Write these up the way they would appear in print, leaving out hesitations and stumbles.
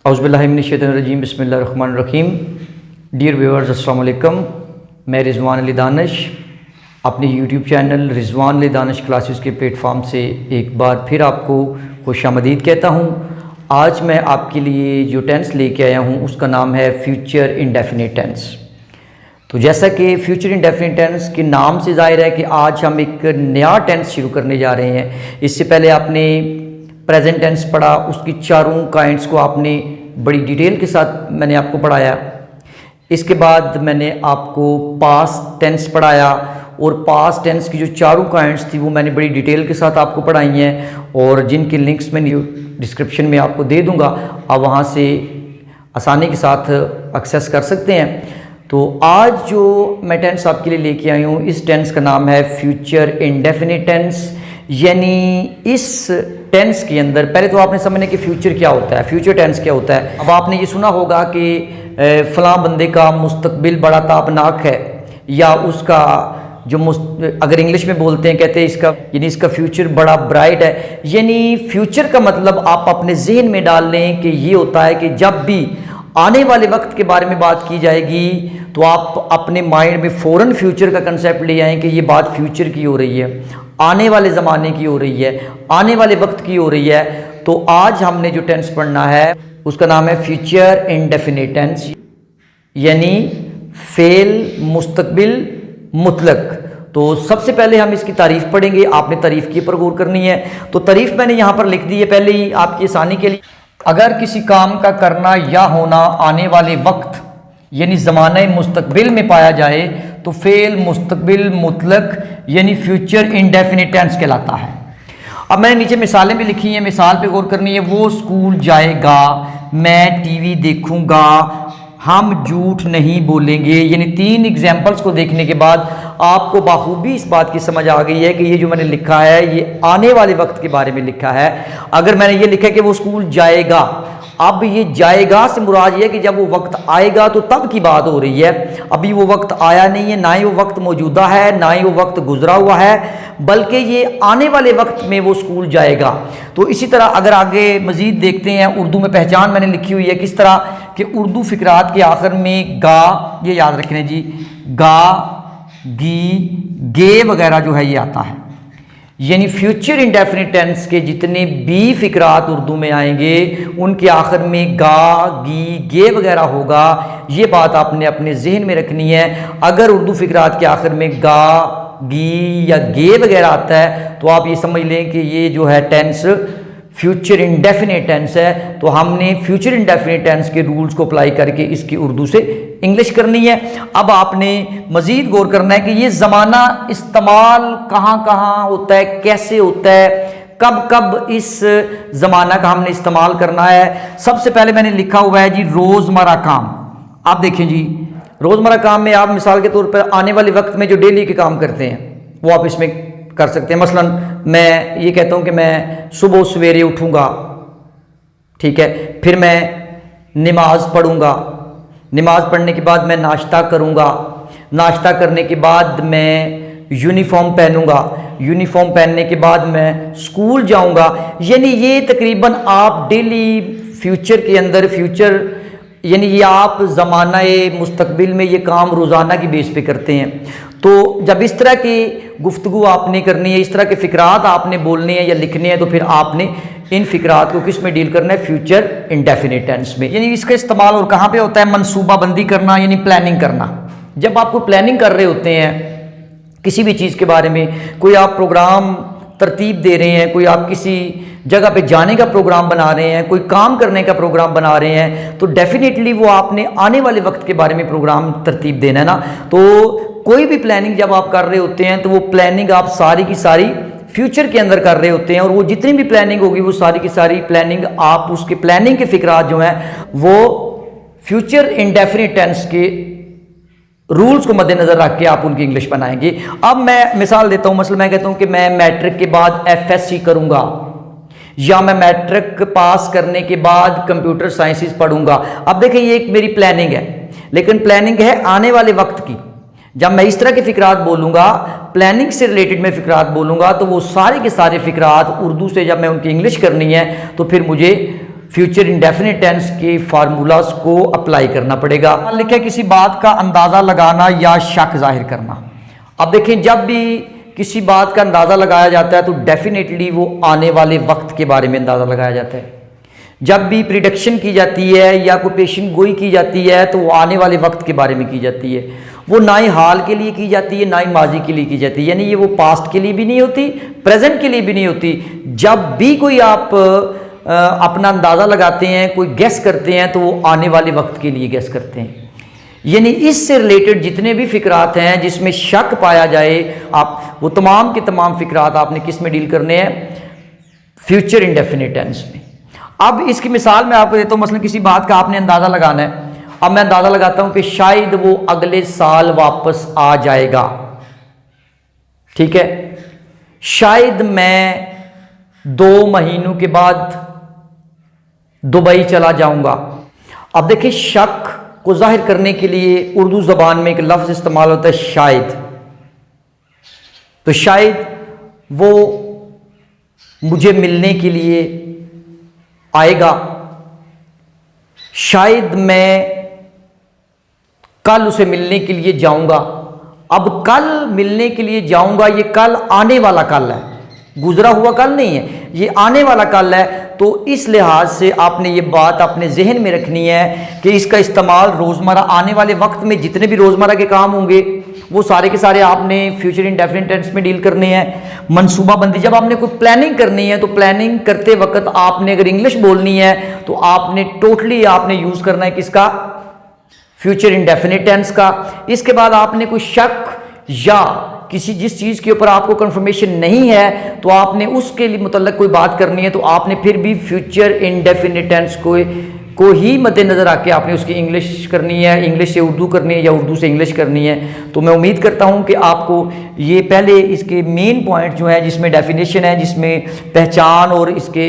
औज़ुबिल्लाहिमिनश्शैतानिर्रजीम बिस्मिल्लाहिर्रहमानिर्रहीम। Dear viewers अस्सलाम वालेकुम। मैं रिज़वान अली दानिश अपने YouTube channel Rizwan Ali Danish classes के प्लेटफॉर्म से एक बार फिर आपको खुशामदीद कहता हूँ। आज मैं आपके लिए जो टेंस लेके आया हूँ उसका नाम है फ्यूचर इंडेफिनिट टेंस। तो जैसा कि फ्यूचर इंडेफिनिट टेंस के नाम से ज़ाहिर है कि आज हम एक नया टेंस शुरू करने जा रहे हैं। इससे पहले आपने प्रेजेंट टेंस पढ़ा, उसकी चारों काइंड्स को आपने बड़ी डिटेल के साथ मैंने आपको पढ़ाया। इसके बाद मैंने आपको पास्ट टेंस पढ़ाया और पास्ट टेंस की जो चारों काइंड्स थी वो मैंने बड़ी डिटेल के साथ आपको पढ़ाई हैं और जिनके लिंक्स मैं डिस्क्रिप्शन में आपको दे दूंगा, आप वहाँ से आसानी के साथ एक्सेस कर सकते हैं। तो आज जो मैं टेंस आपके लिए लेके आई हूँ, इस टेंस का नाम है फ्यूचर इंडेफिनिट टेंस। यानी इस टेंस के अंदर पहले तो आपने समझना कि फ्यूचर क्या होता है, फ्यूचर टेंस क्या होता है। अब आपने ये सुना होगा कि फ़लाँ बंदे का मुस्तकबिल बड़ा ताबनाक है, या उसका जो अगर इंग्लिश में बोलते हैं कहते हैं इसका फ्यूचर बड़ा ब्राइट है। यानी फ्यूचर का मतलब आप अपने जहन में डाल लें कि ये होता है कि जब भी आने वाले वक्त के बारे में बात की जाएगी तो आप अपने माइंड में फ़ौरन फ्यूचर का कंसेप्ट ले आएँ कि ये बात फ्यूचर की हो रही है, आने वाले ज़माने की हो रही है, आने वाले वक्त की हो रही है। तो आज हमने जो टेंस पढ़ना है उसका नाम है फ्यूचर इंडेफिनिट टेंस, यानी फेल मुस्तकबिल मुतलक। तो सबसे पहले हम इसकी तारीफ़ पढ़ेंगे, आपने तारीफ़ की पर गौर करनी है। तो तारीफ़ मैंने यहाँ पर लिख दी है पहले ही आपकी आसानी के लिए। अगर किसी काम का करना या होना आने वाले वक्त यानी ज़माने मुस्तकबिल में पाया जाए तो फेल मुस्तकबिल मुतलक यानी फ्यूचर इंडेफिनिट टेंस कहलाता है। अब मैंने नीचे मिसालें भी लिखी हैं, मिसाल पे गौर करनी है। वो स्कूल जाएगा, मैं टीवी देखूंगा, हम झूठ नहीं बोलेंगे। यानी 3 एग्जाम्पल्स को देखने के बाद आपको बाखूबी इस बात की समझ आ गई है कि ये जो मैंने लिखा है ये आने वाले वक्त के बारे में लिखा है। अगर मैंने ये लिखा है कि वो स्कूल जाएगा, अब ये जाएगा से मुराद ये है कि जब वो वक्त आएगा तो तब की बात हो रही है। अभी वो वक्त आया नहीं है, ना ही वो वक्त मौजूदा है, ना ही वो वक्त गुजरा हुआ है, बल्कि ये आने वाले वक्त में वो स्कूल जाएगा। तो इसी तरह अगर आगे मज़ीद देखते हैं, उर्दू में पहचान मैंने लिखी हुई है किस तरह कि उर्दू फ़िक्रात के आखिर में गा, ये याद रखने जी, गा, गी, गे वगैरह जो है ये आता है। यानी फ्यूचर इंडेफिनिट टेंस के जितने भी फ़िक्रात उर्दू में आएंगे उनके आखिर में गा, गी, गे वगैरह होगा। ये बात आपने अपने जहन में रखनी है। अगर उर्दू फ़िक्रात के आखिर में गा, गी या गे वगैरह आता है तो आप ये समझ लें कि ये जो है टेंस फ्यूचर इंडेफिनिट टेंस है। तो हमने फ्यूचर इंडेफिनिट टेंस के रूल्स को अप्लाई करके इसकी उर्दू से इंग्लिश करनी है। अब आपने मज़ीद गौर करना है कि ये ज़माना इस्तेमाल कहाँ कहाँ होता है, कैसे होता है, कब कब इस ज़माना का हमने इस्तेमाल करना है। सबसे पहले मैंने लिखा हुआ है जी रोज़मर्रा काम। आप देखें जी, रोज़मर्रा काम में आप मिसाल के तौर पर आने वाले वक्त में जो डेली के काम करते हैं वो आप इसमें कर सकते हैं। मसलन मैं ये कहता हूँ कि मैं सुबह सवेरे उठूँगा, ठीक है, फिर मैं नमाज पढ़ूँगा, नमाज पढ़ने के बाद मैं नाश्ता करूँगा, नाश्ता करने के बाद मैं यूनिफॉर्म पहनूँगा, यूनिफॉर्म पहनने के बाद मैं स्कूल जाऊँगा। यानी ये तकरीबन आप डेली फ्यूचर के अंदर फ्यूचर यानी ये आप ज़माना मुस्तकबिल में ये काम रोज़ाना की बेस पे करते हैं। तो जब इस तरह की गुफ्तगू आपने करनी है, इस तरह के फ़िक्रात आपने बोलने हैं या लिखने हैं, तो फिर आपने इन फ़िक्रात को किस में डील करना है, फ्यूचर इंडेफिनिट टेंस में। यानी इसका इस्तेमाल और कहाँ पे होता है, मनसूबाबंदी करना यानी प्लानिंग करना। जब आपको प्लानिंग कर रहे होते हैं किसी भी चीज़ के बारे में, कोई आप प्रोग्राम तरतीब दे रहे हैं, कोई आप किसी जगह पे जाने का प्रोग्राम बना रहे हैं, कोई काम करने का प्रोग्राम बना रहे हैं, तो डेफिनेटली वो आपने आने वाले वक्त के बारे में प्रोग्राम तरतीब देना है ना। तो कोई भी प्लानिंग जब आप कर रहे होते हैं तो वो प्लानिंग आप सारी की सारी फ्यूचर के अंदर कर रहे होते हैं, और वो जितनी भी प्लानिंग होगी वो सारी की सारी प्लानिंग आप उसके प्लानिंग के फ़िक्रात जो हैं वो फ्यूचर इंडेफिनिट टेंस के रूल्स को मद्देनजर रख के आप उनकी इंग्लिश बनाएंगे। अब मैं मिसाल देता हूँ, मसलन मैं कहता हूँ कि मैं मैट्रिक के बाद FSC करूँगा, या मैं मैट्रिक पास करने के बाद कंप्यूटर साइंसेस पढ़ूंगा। अब देखिए ये एक मेरी प्लानिंग है, लेकिन प्लानिंग है आने वाले वक्त की। जब मैं इस तरह के फ़िक्रात बोलूँगा, प्लानिंग से रिलेटेड मैं फ़िक्रात बोलूँगा, तो वो सारे के सारे फ़िक्रात उर्दू से जब मैं उनकी इंग्लिश करनी है तो फिर मुझे फ्यूचर इंडेफिनिट टेंस के फार्मूलाज को अप्लाई करना पड़ेगा। लिखा है किसी बात का अंदाज़ा लगाना या शक जाहिर करना। अब देखें, जब भी किसी बात का अंदाज़ा लगाया जाता है तो डेफिनेटली वो आने वाले वक्त के बारे में अंदाज़ा लगाया जाता है। जब भी प्रिडिक्शन की जाती है या कोई पेशन गोई की जाती है तो वो आने वाले वक्त के बारे में की जाती है। वो ना ही हाल के लिए की जाती है, ना ही माजी के लिए की जाती है, यानी ये वो पास्ट के लिए भी नहीं होती, प्रेजेंट के लिए भी नहीं होती। जब भी कोई आप अपना अंदाज़ा लगाते हैं, कोई गेस करते हैं, तो वो आने वाले वक्त के लिए गेस करते हैं। यानी इससे रिलेटेड जितने भी फिक्रात हैं जिसमें शक पाया जाए, आप वो तमाम के तमाम फिक्रात आपने किस में डील करने हैं? फ्यूचर इंडेफिनिट टेंस में। अब इसकी मिसाल मैं आपको देता हूँ। मसलन किसी बात का आपने अंदाज़ा लगाना है। अब मैं अंदाज़ा लगाता हूँ कि शायद वो अगले साल वापस आ जाएगा, ठीक है। शायद मैं 2 महीनों के बाद दुबई चला जाऊंगा। अब देखिए, शक को जाहिर करने के लिए उर्दू ज़बान में एक लफ्ज़ इस्तेमाल होता है शायद। तो शायद वो मुझे मिलने के लिए आएगा, शायद मैं कल उसे मिलने के लिए जाऊंगा। अब कल मिलने के लिए जाऊंगा, ये कल आने वाला कल है, गुजरा हुआ कल नहीं है, ये आने वाला कल है। तो इस लिहाज से आपने ये बात अपने जहन में रखनी है कि इसका इस्तेमाल रोज़मर्रा आने वाले वक्त में जितने भी रोज़मर्रा के काम होंगे वो सारे के सारे आपने फ्यूचर इंडेफिनिट टेंस में डील करने हैं। मनसूबाबंदी, जब आपने कोई प्लानिंग करनी है तो प्लानिंग करते वक्त आपने अगर इंग्लिश बोलनी है तो आपने टोटली आपने यूज़ करना है किसका? फ्यूचर इंडेफिनिट टेंस का। इसके बाद आपने कोई शक या किसी जिस चीज़ के ऊपर आपको कंफर्मेशन नहीं है तो आपने उसके लिए मुतल्लक कोई बात करनी है तो आपने फिर भी फ्यूचर इंडेफिनिट टेंस को ही मद्देनज़र आके आपने उसकी इंग्लिश करनी है, इंग्लिश से उर्दू करनी है या उर्दू से इंग्लिश करनी है। तो मैं उम्मीद करता हूं कि आपको ये पहले इसके मेन पॉइंट जो है जिसमें डेफिनेशन है, जिसमें पहचान और इसके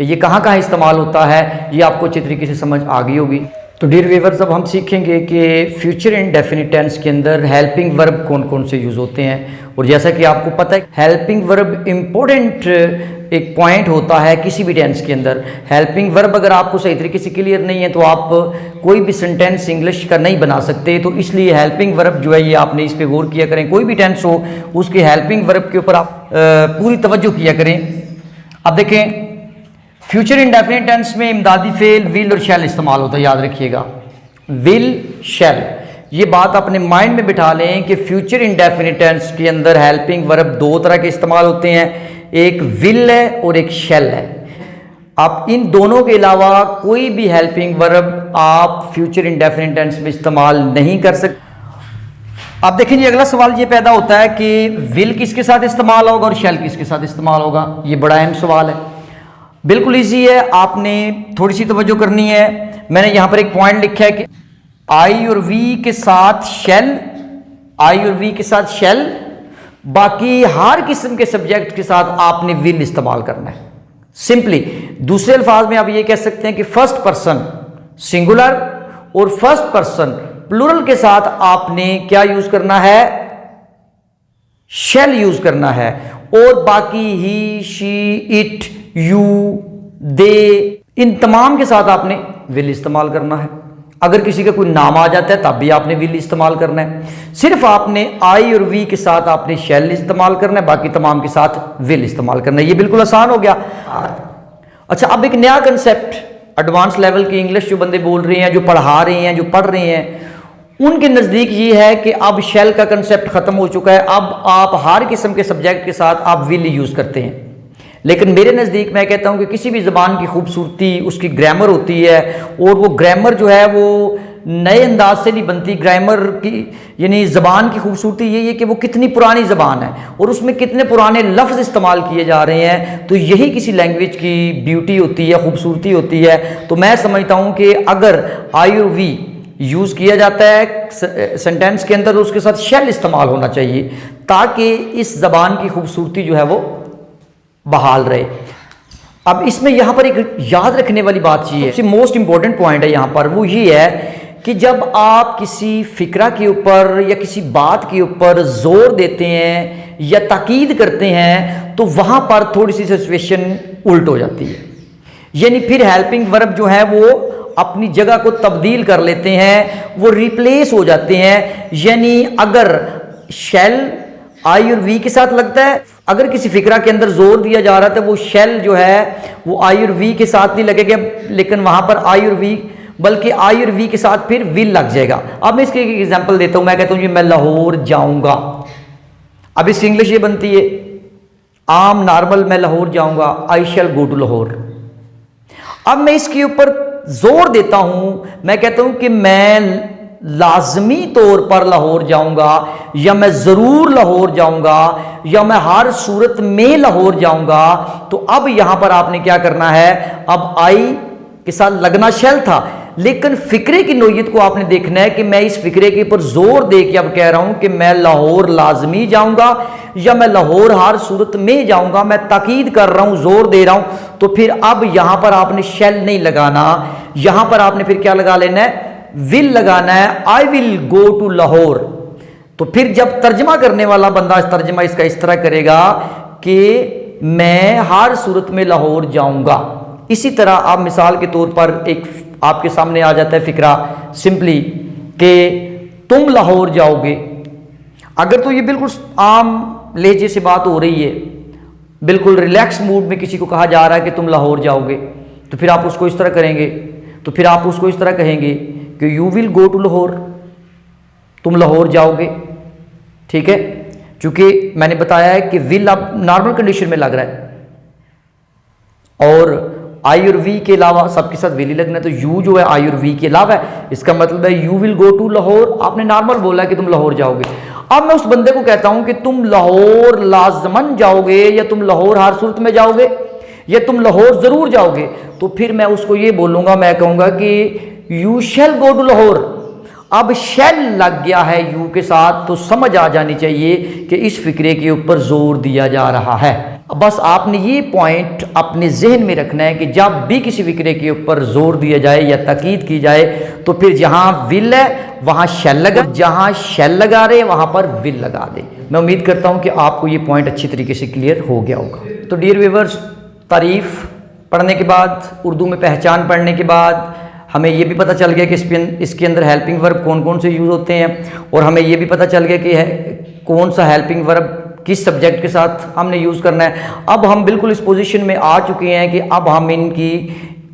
ये कहाँ कहाँ इस्तेमाल होता है, ये आपको अच्छी तरीके से समझ आ गई होगी। तो डियर व्यूअर्स, अब हम सीखेंगे कि फ्यूचर इंडेफिनिट टेंस के अंदर हेल्पिंग वर्ब कौन कौन से यूज़ होते हैं। और जैसा कि आपको पता है, हेल्पिंग वर्ब इम्पोर्टेंट एक पॉइंट होता है किसी भी टेंस के अंदर। हेल्पिंग वर्ब अगर आपको सही तरीके से क्लियर नहीं है तो आप कोई भी सेंटेंस इंग्लिश का नहीं बना सकते। तो इसलिए हेल्पिंग वर्ब जो है ये आपने इस पर गौर किया करें। कोई भी टेंस हो उसके हेल्पिंग वर्ब के ऊपर आप पूरी तवज्जो किया करें। अब देखें, फ्यूचर इंडेफिनिट टेंस में इमदादी फेल विल और शैल इस्तेमाल होता है, याद रखिएगा, विल शैल। ये बात अपने माइंड में बिठा लें कि फ्यूचर इंडेफिनिट टेंस के अंदर हेल्पिंग वर्ब 2 तरह के इस्तेमाल होते हैं, एक विल है और एक शैल है। आप इन दोनों के अलावा कोई भी हेल्पिंग वर्ब आप फ्यूचर इंडेफिनिट टेंस में इस्तेमाल नहीं कर सकते। अब देखें जी, अगला सवाल ये पैदा होता है कि विल किसके साथ इस्तेमाल होगा और शैल किसके साथ इस्तेमाल होगा। ये बड़ा अहम सवाल है। बिल्कुल इजी है, आपने थोड़ी सी तवज्जो करनी है। मैंने यहां पर एक पॉइंट लिखा है कि आई और वी के साथ शैल, आई और वी के साथ शैल, बाकी हर किस्म के सब्जेक्ट के साथ आपने विल इस्तेमाल करना है। सिंपली दूसरे अल्फाज में आप ये कह सकते हैं कि फर्स्ट पर्सन सिंगुलर और फर्स्ट पर्सन प्लूरल के साथ आपने क्या यूज करना है? शैल यूज करना है। और बाकी ही, शी, इट, यू, दे, इन तमाम के साथ आपने विल इस्तेमाल करना है। अगर किसी का कोई नाम आ जाता है तब भी आपने विल इस्तेमाल करना है। सिर्फ आपने आई और वी के साथ आपने शैल इस्तेमाल करना है, बाकी तमाम के साथ विल इस्तेमाल करना है। ये बिल्कुल आसान हो गया। अच्छा, अब एक नया कंसेप्ट एडवांस लेवल की इंग्लिश जो बंदे बोल रहे हैं, जो पढ़ा रहे हैं, जो पढ़ रहे हैं, उनके नज़दीक ये है कि अब शैल का कंसेप्ट ख़त्म हो चुका है। अब आप हर किस्म के सब्जेक्ट के साथ आप विल यूज़ करते हैं। लेकिन मेरे नज़दीक मैं कहता हूं कि किसी भी ज़बान की खूबसूरती उसकी ग्रामर होती है, और वो ग्रामर जो है वो नए अंदाज से नहीं बनती। ग्रामर की यानी ज़बान की खूबसूरती यही है कि वो कितनी पुरानी ज़बान है और उसमें कितने पुराने लफ्ज़ इस्तेमाल किए जा रहे हैं। तो यही किसी लैंग्वेज की ब्यूटी होती है, खूबसूरती होती है। तो मैं समझता हूँ कि अगर आई और वी यूज़ किया जाता है सेंटेंस के अंदर, उसके साथ शैल इस्तेमाल होना चाहिए ताकि इस ज़बान की खूबसूरती जो है वो बहाल रहे। अब इसमें यहां पर एक याद रखने वाली बात ये है, सबसे मोस्ट इंपॉर्टेंट पॉइंट है यहां पर, वो ये है कि जब आप किसी फिक्रा के ऊपर या किसी बात के ऊपर जोर देते हैं या ताकीद करते हैं तो वहां पर थोड़ी सी सिचुएशन उल्ट हो जाती है। यानी फिर हेल्पिंग वर्ब जो है वो अपनी जगह को तब्दील कर लेते हैं, वो रिप्लेस हो जाते हैं। यानी अगर शेल आई और वी के साथ लगता है, अगर किसी फिक्रा के अंदर जोर दिया जा रहा था वो शेल जो है वो आई और वी के साथ नहीं लगेगा, लेकिन वहां पर आई और वी बल्कि आई और वी के साथ फिर विल लग जाएगा। अब मैं इसके एक एग्जांपल देता हूं। मैं कहता हूं जी मैं लाहौर जाऊंगा। अब इसकी इंग्लिश ये बनती है आम नॉर्मल, मैं लाहौर जाऊंगा, आई शैल गो टू लाहौर। अब मैं इसके ऊपर जोर देता हूं, मैं कहता हूं कि मैं लाजमी तौर पर लाहौर जाऊंगा, या मैं जरूर लाहौर जाऊंगा, या मैं हर सूरत में लाहौर जाऊंगा। तो अब यहां पर आपने क्या करना है, अब आई के साथ लगना शैल था, लेकिन फिक्रे की नोयत को आपने देखना है कि मैं इस फिक्रे के ऊपर जोर दे के अब कह रहा हूं कि मैं लाहौर लाजमी जाऊंगा या मैं लाहौर हर सूरत में जाऊंगा। मैं ताकीद कर रहा हूं, जोर दे रहा हूं। तो फिर अब यहां पर आपने शैल नहीं लगाना, यहां पर आपने फिर क्या लगा लेना है, विल लगाना है। I will go to Lahore. तो फिर जब तर्जमा करने वाला बंदा तर्जमा इसका इस तरह करेगा कि मैं हर सूरत में लाहौर जाऊंगा। इसी तरह आप मिसाल के तौर पर एक आपके सामने आ जाता है फिक्रा सिंपली कि तुम लाहौर जाओगे। अगर तो ये बिल्कुल आम लहजे से बात हो रही है, बिल्कुल रिलैक्स मूड में किसी को कहा जा रहा है कि तुम लाहौर जाओगे, तो फिर आप उसको इस तरह करेंगे, तो फिर आप उसको इस तरह कहेंगे कि you will go to Lahore, तुम लाहौर जाओगे। ठीक है, चूंकि मैंने बताया है कि विल अब नॉर्मल कंडीशन में लग रहा है और आई और वी के अलावा सबके साथ विल ही लगना है, तो यू जो है आई और वी के अलावा है, इसका मतलब है you will go to Lahore. आपने नॉर्मल बोला है कि तुम लाहौर जाओगे। अब मैं उस बंदे को कहता हूं कि तुम लाहौर लाजमन जाओगे, या तुम लाहौर हर सूरत में जाओगे, या तुम लाहौर जरूर जाओगे। तो फिर मैं उसको ये बोलूंगा, मैं कहूंगा कि you shall go to Lahore. अब शैल लग गया है यू के साथ, तो समझ आ जानी चाहिए कि इस फिक्रे के ऊपर जोर दिया जा रहा है। बस आपने ये पॉइंट अपने जहन में रखना है कि जब भी किसी फिक्रे के ऊपर जोर दिया जाए या ताकीद की जाए, तो फिर जहां विल है वहां शैल लगा, जहां शैल लगा रहे वहां पर विल लगा दे। मैं उम्मीद करता हूं कि आपको ये पॉइंट अच्छी तरीके से क्लियर हो गया होगा। तो डियर व्यूअर्स, तारीफ पढ़ने के बाद, उर्दू में पहचान पढ़ने के बाद हमें ये भी पता चल गया कि इसके अंदर हेल्पिंग वर्ब कौन कौन से यूज़ होते हैं, और हमें ये भी पता चल गया कि कौन सा हेल्पिंग वर्ब किस सब्जेक्ट के साथ हमने यूज़ करना है। अब हम बिल्कुल इस पोजीशन में आ चुके हैं कि अब हम इनकी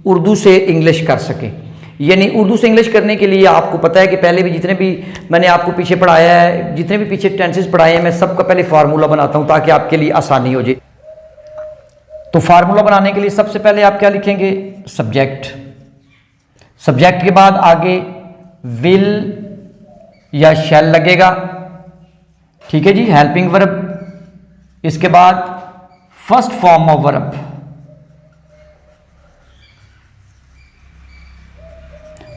उर्दू से इंग्लिश कर सकें। यानी उर्दू से इंग्लिश करने के लिए आपको पता है कि पहले भी जितने भी मैंने आपको पीछे पढ़ाया है, जितने भी पीछे टेंसेस पढ़ाए हैं, मैं सबका पहले फार्मूला बनाता हूँ ताकि आपके लिए आसानी हो जाए। तो फार्मूला बनाने के लिए सबसे पहले आप क्या लिखेंगे, सब्जेक्ट। सब्जेक्ट के बाद आगे विल या शैल लगेगा। ठीक है जी, हेल्पिंग वर्ब। इसके बाद first form of verb,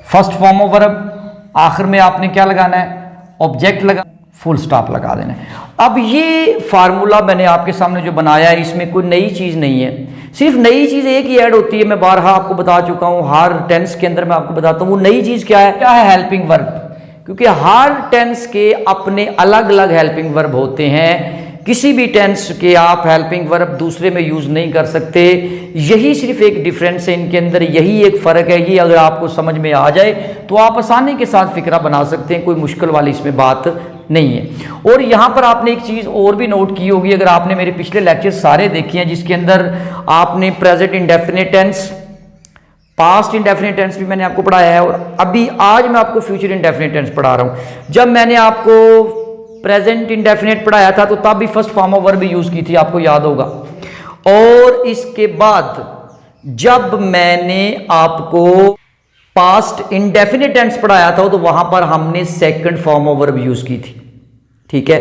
first form of verb. आखिर में आपने क्या लगाना है, ऑब्जेक्ट लगा, फुल स्टॉप लगा देना है। अब ये फार्मूला मैंने आपके सामने जो बनाया है, इसमें कोई नई चीज नहीं है, सिर्फ नई चीज एक ही ऐड होती है। मैं बारहा आपको बता चुका हूं, हर टेंस के अंदर मैं आपको बताता हूं वो नई चीज क्या है, क्या है हेल्पिंग वर्ब। क्योंकि हर टेंस के अपने अलग अलग हेल्पिंग वर्ब होते हैं। किसी भी टेंस के आप हेल्पिंग वर्ब दूसरे में यूज नहीं कर सकते। यही सिर्फ एक डिफरेंस है इनके अंदर, यही एक फर्क है। ये अगर आपको समझ में आ जाए तो आप आसानी के साथ फिक्रा बना सकते हैं, कोई मुश्किल वाली इसमें बात नहीं है। और यहां पर आपने एक चीज और भी नोट की होगी, अगर आपने मेरे पिछले लेक्चर सारे देखे हैं जिसके अंदर आपने present indefinite tense, past indefinite tense भी मैंने आपको पढ़ाया है, और अभी आज मैं आपको फ्यूचर इंडेफिनिट टेंस पढ़ा रहा हूं। जब मैंने आपको प्रेजेंट इंडेफिनिट पढ़ाया था तो तब भी first form of verb use की थी, आपको याद होगा। और इसके बाद जब मैंने आपको पास्ट इंडेफिनिट टेंस पढ़ाया था तो वहां पर हमने second form of verb use की थी। ठीक है,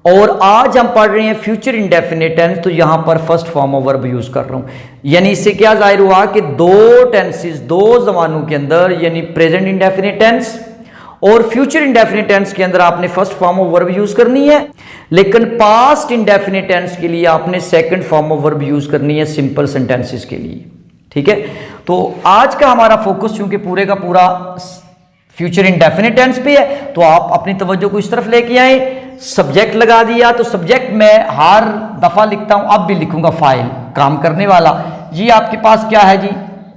और आज हम पढ़ रहे हैं फ्यूचर इंडेफिनिट टेंस, तो यहां पर first form of verb use कर रहा हूं। यानी इससे क्या जाहिर हुआ कि दो टेंसेस, दो जमानों के अंदर, यानी प्रेजेंट इंडेफिनिट टेंस और फ्यूचर इंडेफिनिट टेंस के अंदर आपने first form of verb use करनी है, लेकिन पास्ट इंडेफिनिट टेंस के लिए आपने second form of verb use करनी है सिंपल सेंटेंसेस के लिए। ठीक है, तो आज का हमारा फोकस चूंकि पूरे का पूरा फ्यूचर इंडेफिनिट टेंस पे है, तो आप अपनी तवज्जो को इस तरफ लेके आए। सब्जेक्ट लगा दिया, तो सब्जेक्ट मैं हर दफा लिखता हूं, अब भी लिखूंगा फाइल, काम करने वाला। ये आपके पास क्या है जी,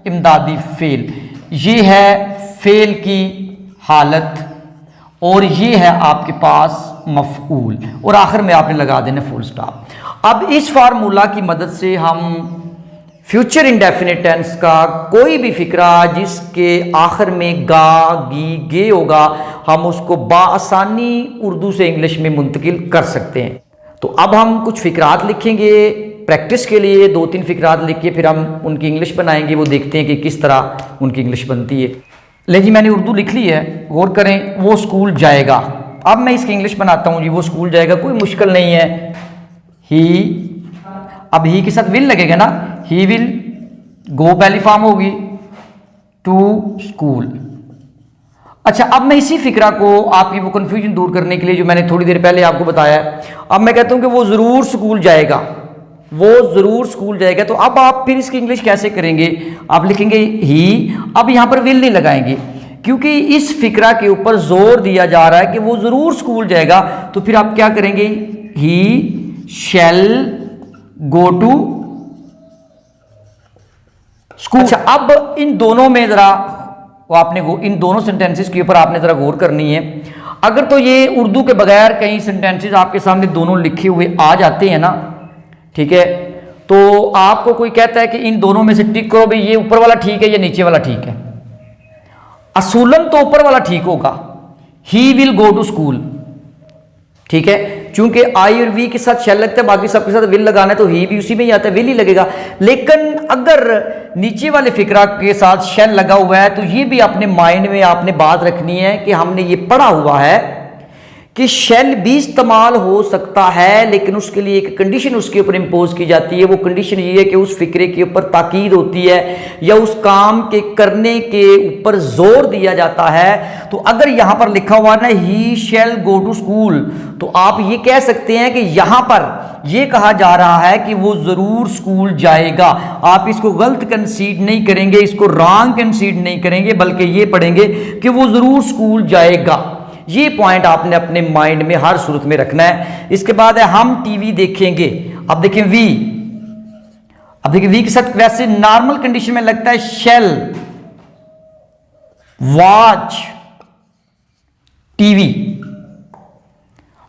इमदादी फेल, ये है फेल की हालत, और ये है आपके पास मफऊल, और आखिर में आपने लगा देना फुल स्टॉप। अब इस फार्मूला की मदद से हम फ्यूचर इंडेफिनिट टेंस का कोई भी फिक्रा जिसके आखिर में गा, गी, गे होगा, हम उसको बाआसानी उर्दू से इंग्लिश में मुंतकिल कर सकते हैं। तो अब हम कुछ फिक्रात लिखेंगे प्रैक्टिस के लिए, 2-3 फिक्रात लिख के फिर हम उनकी इंग्लिश बनाएंगे, वो देखते हैं कि किस तरह उनकी इंग्लिश बनती है। ले जी, मैंने उर्दू लिख ली है, गौर करें। वो स्कूल जाएगा, अब मैं इसकी इंग्लिश बनाता हूँ जी। वो स्कूल जाएगा, कोई मुश्किल नहीं है। ही, अब ही के साथ विल लगेगा ना, ही विल गो पहली फॉर्म होगी, टू स्कूल। अच्छा, अब मैं इसी फिक्रा को आपकी वो कंफ्यूजन दूर करने के लिए जो मैंने थोड़ी देर पहले आपको बताया, अब मैं कहता हूं कि वो जरूर स्कूल जाएगा, वो जरूर स्कूल जाएगा। तो अब आप फिर इसकी इंग्लिश कैसे करेंगे, आप लिखेंगे ही, अब यहां पर विल नहीं लगाएंगे क्योंकि इस फिक्रा के ऊपर जोर दिया जा रहा है कि वो जरूर स्कूल जाएगा। तो फिर आप क्या करेंगे, ही शैल गो टू स्कूल। अच्छा, अब इन दोनों में जरा आपने इन दोनों सेंटेंसेस के ऊपर आपने जरा गौर करनी है। अगर तो ये उर्दू के बगैर कई सेंटेंसेस आपके सामने दोनों लिखे हुए आ जाते हैं ना, ठीक है, तो आपको कोई कहता है कि इन दोनों में से टिक करो भाई, ये ऊपर वाला ठीक है या नीचे वाला ठीक है। असूलन तो ऊपर वाला ठीक होगा, he will go to school, ठीक है, चूंकि आई और वी के साथ शैल लगता है, बाकी सबके साथ विल लगाना है, तो ही भी उसी में ही आता है, विल ही लगेगा। लेकिन अगर नीचे वाले फिक्रा के साथ शैल लगा हुआ है तो ये भी अपने माइंड में आपने बात रखनी है कि हमने ये पढ़ा हुआ है कि शेल भी इस्तेमाल हो सकता है, लेकिन उसके लिए एक कंडीशन उसके ऊपर इंपोज की जाती है। वो कंडीशन ये है कि उस फिक्रे के ऊपर ताकीद होती है या उस काम के करने के ऊपर जोर दिया जाता है। तो अगर यहां पर लिखा हुआ ना ही शैल गो टू स्कूल, तो आप ये कह सकते हैं कि यहां पर ये कहा जा रहा है कि वो जरूर स्कूल जाएगा। आप इसको गलत कंसीड नहीं करेंगे, इसको रॉन्ग कंसीड नहीं करेंगे, बल्कि ये पढ़ेंगे कि वो जरूर स्कूल जाएगा। ये पॉइंट आपने अपने माइंड में हर सूरत में रखना है। इसके बाद है हम टीवी देखेंगे। अब देखें वी, अब देखिए वी के साथ वैसे नॉर्मल कंडीशन में लगता है शेल वॉच टीवी,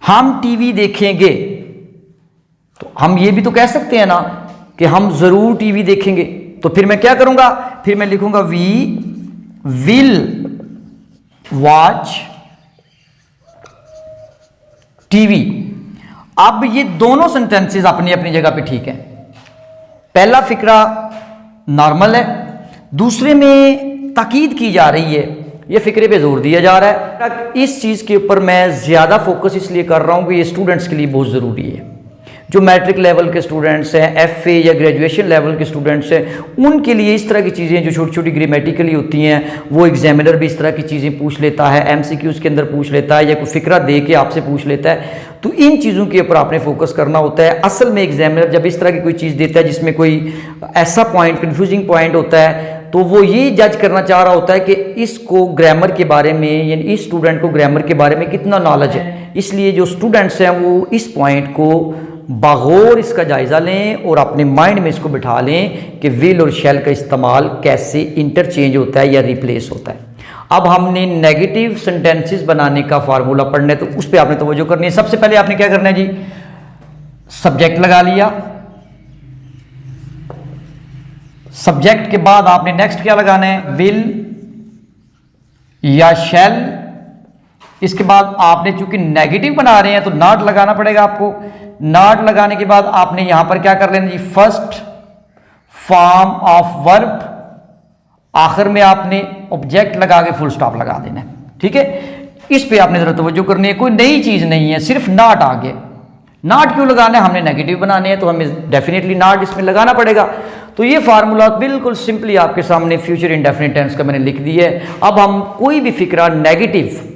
हम टीवी देखेंगे। तो हम ये भी तो कह सकते हैं ना कि हम जरूर टीवी देखेंगे। तो फिर मैं क्या करूंगा, फिर मैं लिखूंगा वी विल वॉच टीवी। अब ये दोनों सेंटेंसेस अपनी अपनी जगह पे ठीक है। पहला फिक्रा नॉर्मल है, दूसरे में ताकीद की जा रही है, ये फिक्रे पे जोर दिया जा रहा है। इस चीज के ऊपर मैं ज्यादा फोकस इसलिए कर रहा हूं कि ये स्टूडेंट्स के लिए बहुत जरूरी है। जो मैट्रिक लेवल के स्टूडेंट्स हैं, एफए या ग्रेजुएशन लेवल के स्टूडेंट्स हैं, उनके लिए इस तरह की चीज़ें जो छोटी छोटी ग्रामेटिकली होती हैं, वो एग्जामिनर भी इस तरह की चीज़ें पूछ लेता है, एमसीक्यूज़ के अंदर पूछ लेता है या कोई फिक्रा दे के आपसे पूछ लेता है। तो इन चीज़ों के ऊपर आपने फोकस करना होता है। असल में एग्जामिनर जब इस तरह की कोई चीज़ देता है जिसमें कोई ऐसा पॉइंट, कन्फ्यूजिंग पॉइंट होता है, तो वो ये जज करना चाह रहा होता है कि इसको ग्रामर के बारे में, यानी इस स्टूडेंट को ग्रामर के बारे में कितना नॉलेज है। इसलिए जो स्टूडेंट्स हैं वो इस पॉइंट को बागौर इसका जायज़ा लें और अपने माइंड में इसको बिठा लें कि विल और शैल का इस्तेमाल कैसे इंटरचेंज होता है या रिप्लेस होता है। अब हमने नेगेटिव सेंटेंसेस बनाने का फार्मूला पढ़ना है, तो उस पर आपने तवज्जो करनी है। सबसे पहले आपने क्या करना है जी, सब्जेक्ट लगा लिया। सब्जेक्ट के बाद आपने नेक्स्ट क्या लगाना है, विल या शैल। इसके बाद आपने चूंकि नेगेटिव बना रहे हैं तो नॉट लगाना पड़ेगा आपको। नॉट लगाने के बाद आपने यहां पर क्या कर लेना जी, फर्स्ट फॉर्म ऑफ वर्ब, आखिर में आपने ऑब्जेक्ट लगा के फुल स्टॉप लगा देना है। ठीक है, इस पे आपने जरा तवज्जो करनी है, कोई नई चीज नहीं है, सिर्फ नॉट आ गया। नॉट क्यों लगाना है, हमने नेगेटिव बनाने हैं तो हमें डेफिनेटली नॉट इसमें लगाना पड़ेगा। तो ये फार्मूला बिल्कुल सिंपली आपके सामने फ्यूचर इंडेफिनिट टेंस का मैंने लिख दिया है। अब हम कोई भी फिक्रा नेगेटिव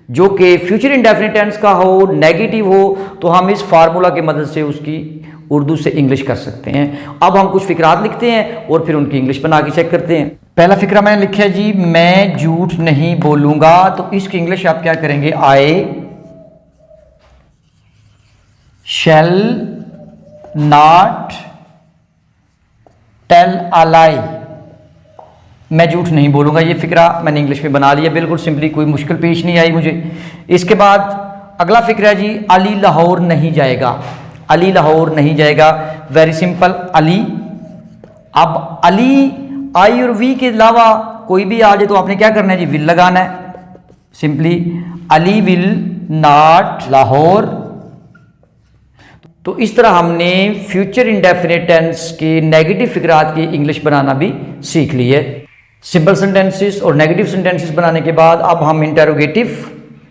जो कि फ्यूचर इंडेफिनिट टेंस का हो, नेगेटिव हो, तो हम इस फार्मूला की मदद से उसकी उर्दू से इंग्लिश कर सकते हैं। अब हम कुछ फिक्रात लिखते हैं और फिर उनकी इंग्लिश बना के चेक करते हैं। पहला फिक्रा मैंने लिखा है जी, मैं झूठ नहीं बोलूंगा। तो इसकी इंग्लिश आप क्या करेंगे, आई शैल नॉट टेल अ लाई, मैं झूठ नहीं बोलूँगा। ये फिक्रा मैंने इंग्लिश में बना लिया, बिल्कुल सिंपली, कोई मुश्किल पेश नहीं आई मुझे। इसके बाद अगला फिक्रा है जी, अली लाहौर नहीं जाएगा। अली लाहौर नहीं जाएगा, वेरी सिंपल, अली। अब अली आई और वी के अलावा कोई भी आ जाए तो आपने क्या करना है जी, विल लगाना है। Simply Ali will not Lahore. तो इस तरह हमने फ्यूचर इंडेफिनिट टेंस के नेगेटिव फिक्रात की इंग्लिश बनाना भी सीख ली है। सिंपल सेंटेंसेस और नेगेटिव सेंटेंसेस बनाने के बाद अब हम इंटेरोगेटिव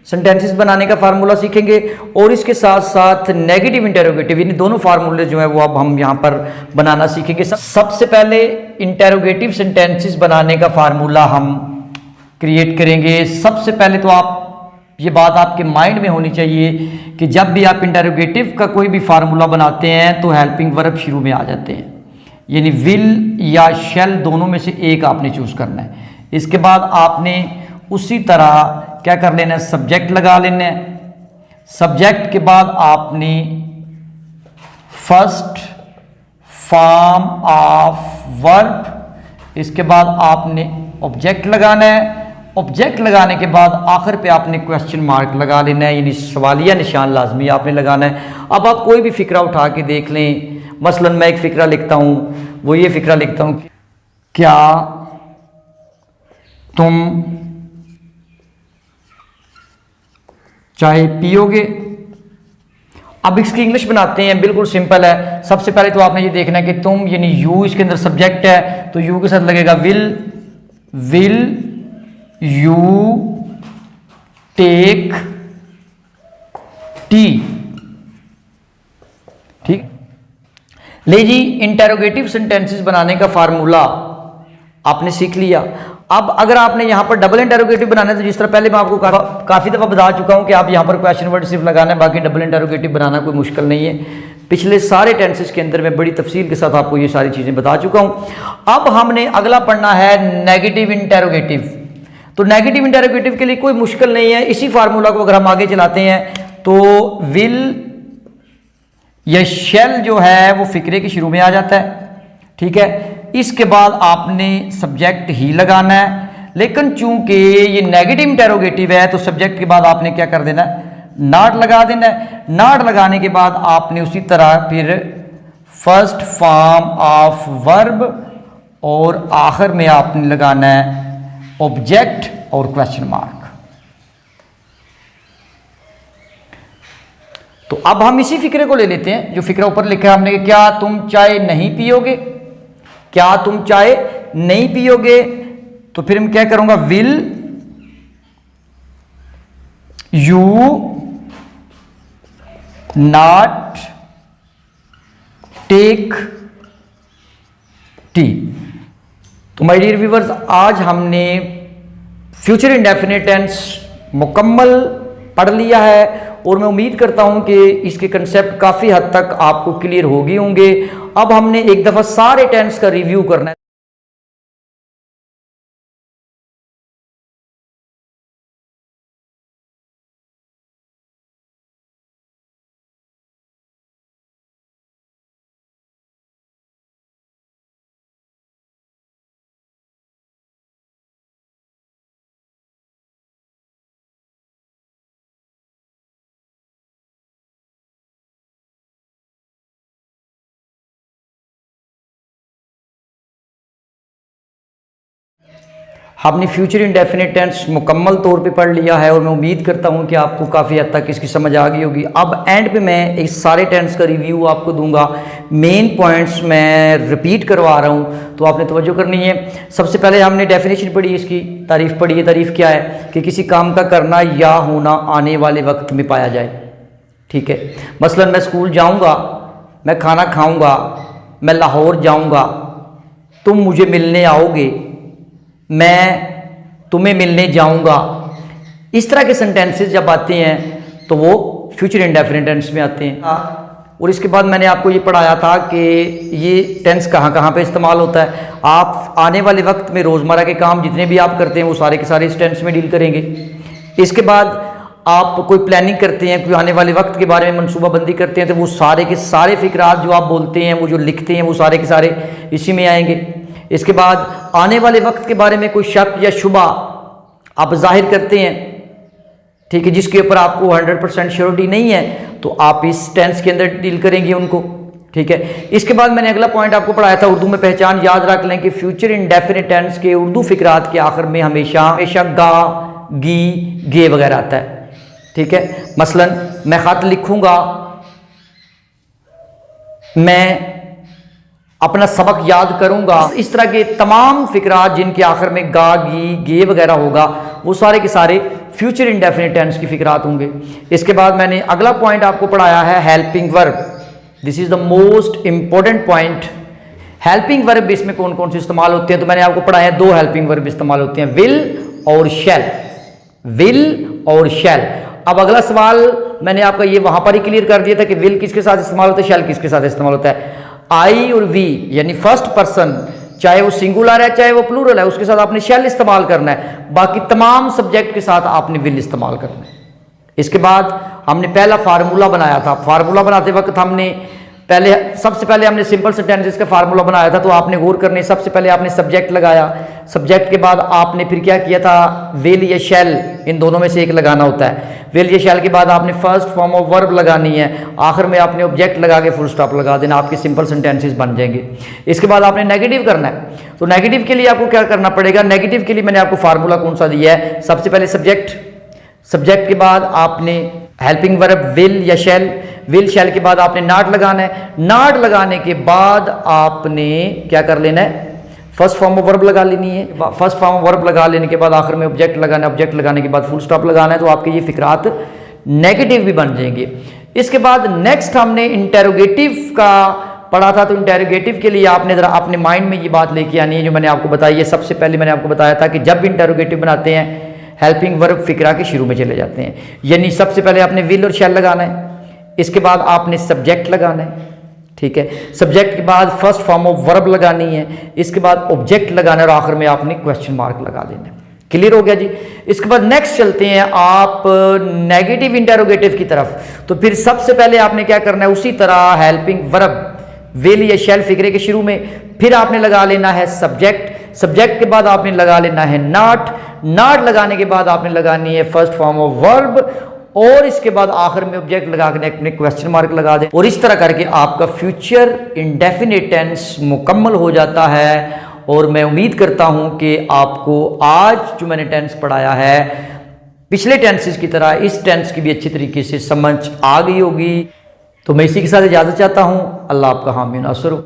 सेंटेंसेस बनाने का फार्मूला सीखेंगे और इसके साथ साथ नेगेटिव इंटेरोगेटिव, इन दोनों फार्मूले जो है वो अब हम यहाँ पर बनाना सीखेंगे। सबसे पहले इंटेरोगेटिव सेंटेंसेस बनाने का फार्मूला हम क्रिएट करेंगे। सबसे पहले तो आप ये बात आपके माइंड में होनी चाहिए कि जब भी आप इंटेरोगेटिव का कोई भी फार्मूला बनाते हैं तो हेल्पिंग वर्ब शुरू में आ जाते हैं, यानी विल या शैल दोनों में से एक आपने चूज करना है। इसके बाद आपने उसी तरह क्या कर लेना है, सब्जेक्ट लगा लेना है। सब्जेक्ट के बाद आपने फर्स्ट फॉर्म ऑफ वर्ब, इसके बाद आपने ऑब्जेक्ट लगाना है। ऑब्जेक्ट लगाने के बाद आखिर पे आपने क्वेश्चन मार्क लगा लेना है, यानी सवालिया निशान लाजमी आपने लगाना है। अब आप कोई भी फिक्रा उठा के देख लें, मसलन मैं एक फिक्रा लिखता हूं, वो ये फिक्रा लिखता हूं, क्या तुम चाय पियोगे। अब इसकी इंग्लिश बनाते हैं, बिल्कुल सिंपल है। सबसे पहले तो आपने ये देखना है कि तुम, यानी यू इसके अंदर सब्जेक्ट है तो यू के साथ लगेगा विल यू टेक टी। ठीक, ले जी, इंटेरोगेटिव सेंटेंसेस बनाने का फार्मूला आपने सीख लिया। अब अगर आपने यहां पर डबल इंटेरोगेटिव बनाना है तो जिस तरह पहले मैं आपको काफी दफा बता चुका हूं कि आप यहां पर क्वेश्चन वर्ड सिर्फ लगाना है, बाकी डबल इंटेरोगेटिव बनाना कोई मुश्किल नहीं है। पिछले सारे टेंसेस के अंदर मैं बड़ी तफसील के साथ आपको ये सारी चीजें बता चुका हूं। अब हमने अगला पढ़ना है नेगेटिव इंटेरोगेटिव। तो नेगेटिव इंटेरोगेटिव के लिए कोई मुश्किल नहीं है, इसी फार्मूला को अगर हम आगे चलाते हैं तो विल या शेल जो है वो फिक्रे के शुरू में आ जाता है। ठीक है, इसके बाद आपने सब्जेक्ट ही लगाना है, लेकिन चूंकि ये नेगेटिव इंटेरोगेटिव है तो सब्जेक्ट के बाद आपने क्या कर देना है, नॉट लगा देना है। नॉट लगाने के बाद आपने उसी तरह फिर फर्स्ट फॉर्म ऑफ वर्ब और आखिर में आपने लगाना है ऑब्जेक्ट और क्वेश्चन मार्क। तो अब हम इसी फिक्रे को ले लेते हैं जो फिक्रा ऊपर लिखा है हमने कि क्या तुम चाय नहीं पियोगे। क्या तुम चाय नहीं पियोगे, तो फिर मैं क्या करूंगा, will you not take tea. तो माय डियर व्यूअर्स, आज हमने फ्यूचर इंडेफिनिट टेंस मुकम्मल पढ़ लिया है और मैं उम्मीद करता हूं कि इसके कंसेप्ट काफ़ी हद तक आपको क्लियर हो गए होंगे। अब हमने एक दफ़ा सारे टेंस का रिव्यू करना है। हमने फ्यूचर इंडेफिनिट टेंस मुकम्मल तौर पे पढ़ लिया है और मैं उम्मीद करता हूं कि आपको काफ़ी हद तक इसकी समझ आ गई होगी। अब एंड पे मैं इस सारे टेंस का रिव्यू आपको दूंगा, मेन पॉइंट्स मैं रिपीट करवा रहा हूं, तो आपने तवज्जो करनी है। सबसे पहले हमने डेफिनेशन पढ़ी, इसकी तारीफ़ पढ़ी है। तारीफ़ क्या है कि किसी काम का करना या होना आने वाले वक्त में पाया जाए। ठीक है, मसलन मैं स्कूल जाऊँगा, मैं खाना खाऊँगा, मैं लाहौर जाऊँगा, तुम मुझे मिलने आओगे, मैं तुम्हें मिलने जाऊंगा। इस तरह के सेंटेंसेस जब आते हैं तो वो फ्यूचर इंडेफिनिट टेंस में आते हैं। और इसके बाद मैंने आपको ये पढ़ाया था कि ये टेंस कहाँ कहाँ पे इस्तेमाल होता है। आप आने वाले वक्त में रोज़मर्रा के काम जितने भी आप करते हैं वो सारे के सारे इस टेंस में डील करेंगे। इसके बाद आप कोई प्लानिंग करते हैं, कोई आने वाले वक्त के बारे में मनसूबाबंदी करते हैं, तो वो सारे के सारे फ़िक्रात जो आप बोलते हैं, वो जो लिखते हैं, वो सारे के सारे इसी में आएंगे। इसके बाद आने वाले वक्त के बारे में कोई शक या शुबा आप जाहिर करते हैं, ठीक है, जिसके ऊपर आपको 100% श्योरिटी नहीं है, तो आप इस टेंस के अंदर डील करेंगे उनको, ठीक है। इसके बाद मैंने अगला पॉइंट आपको पढ़ाया था उर्दू में पहचान। याद रख लें कि फ्यूचर इंडेफिनिट टेंस के उर्दू फ़िक्रात के आखिर में हमेशा गा, गी, गे वगैरह आता है, ठीक है। मसलन मैं ख़त लिखूंगा, मैं अपना सबक याद करूंगा, इस तरह के तमाम फ़िक्रात जिनके आखिर में गा, गी, गे वगैरह होगा, वो सारे के सारे फ्यूचर इंडेफिनिट टेंस की फ़िक्रात होंगे। इसके बाद मैंने अगला पॉइंट आपको पढ़ाया है helping verb. This is the most important point. Helping verb इसमें कौन कौन से इस्तेमाल होते हैं, तो मैंने आपको पढ़ाया है 2 हेल्पिंग वर्ब इस्तेमाल होते हैं, विल और शैल। विल और शैल। अब अगला सवाल मैंने आपका ये वहां पर ही क्लियर कर दिया था कि विल किसके साथ इस्तेमाल होता है, शैल किसके साथ इस्तेमाल होता है। आई और वी यानी फर्स्ट पर्सन, चाहे वो सिंगुलर है चाहे वो प्लूरल है, उसके साथ आपने शैल इस्तेमाल करना है। बाकी तमाम सब्जेक्ट के साथ आपने विल इस्तेमाल करना है। इसके बाद हमने पहला फार्मूला बनाया था। फार्मूला बनाते वक्त हमने सबसे पहले हमने सिंपल सेंटेंसेस का फार्मूला बनाया था, तो आपने गौर करने, सबसे पहले आपने सब्जेक्ट लगाया, सब्जेक्ट के बाद आपने फिर क्या किया था, विल या शैल, इन दोनों में से एक लगाना होता है। विल या शैल के बाद आपने फर्स्ट फॉर्म ऑफ वर्ब लगानी है, आखिर में आपने ऑब्जेक्ट लगा के फुल स्टॉप लगा देना, आपके सिंपल सेंटेंसेस बन जाएंगे। इसके बाद आपने नेगेटिव करना है, तो नेगेटिव के लिए आपको क्या करना पड़ेगा, नेगेटिव के लिए मैंने आपको फार्मूला कौन सा दिया है, सबसे पहले सब्जेक्ट, सब्जेक्ट के बाद आपने हेल्पिंग वर्ब विल या शैल, विल शैल के बाद आपने नॉट लगाना है, नॉट लगाने के बाद आपने क्या कर लेना है, फर्स्ट फॉर्म ऑफ वर्ब लगा लेनी है। फर्स्ट फॉर्म ऑफ वर्ब लगा लेने के बाद आखिर में ऑब्जेक्ट लगाना है, ऑब्जेक्ट लगाने के बाद फुल स्टॉप लगाना है, तो आपके ये फ़िक्रात नेगेटिव भी बन जाएंगे। इसके बाद नेक्स्ट हमने इंटेरोगेटिव का पढ़ा था, तो इंटेरोगेटिव के लिए आपने ज़रा अपने माइंड में ये बात लेके आनी है जो मैंने आपको बताई है। सबसे पहले मैंने आपको बताया था कि जब भी इंटेरोगेटिव बनाते हैं, हेल्पिंग वर्ब फ़िक्रा के शुरू में चले जाते हैं, यानी सबसे पहले आपने विल और शैल लगाना है, इसके बाद आपने सब्जेक्ट लगाना है, ठीक है, सब्जेक्ट के बाद फर्स्ट फॉर्म ऑफ वर्ब लगानी है, इसके बाद ऑब्जेक्ट लगाना है और आखिर में आपने क्वेश्चन मार्क लगा देना है। क्लियर हो गया जी। इसके बाद नेक्स्ट चलते हैं आप नेगेटिव इंटेरोगेटिव की तरफ। तो फिर सबसे पहले आपने क्या करना है, उसी तरह हेल्पिंग वर्ब विल या शैल फ़िक्रे के शुरू में, फिर आपने लगा लेना है सब्जेक्ट, सब्जेक्ट के बाद आपने लगा लेना है नॉट, नॉट लगाने के बाद आपने लगानी है फर्स्ट फॉर्म ऑफ वर्ब, और इसके बाद आखिर में ऑब्जेक्ट लगा के अपने क्वेश्चन मार्क लगा दें, और इस तरह करके आपका फ्यूचर इंडेफिनिट टेंस मुकम्मल हो जाता है। और मैं उम्मीद करता हूं कि आपको आज जो मैंने टेंस पढ़ाया है पिछले टेंसेस की तरह इस टेंस की भी अच्छी तरीके से समझ आ गई होगी। तो मैं इसी के साथ इजाज़त चाहता हूं। अल्लाह आपका हामी नासर हो।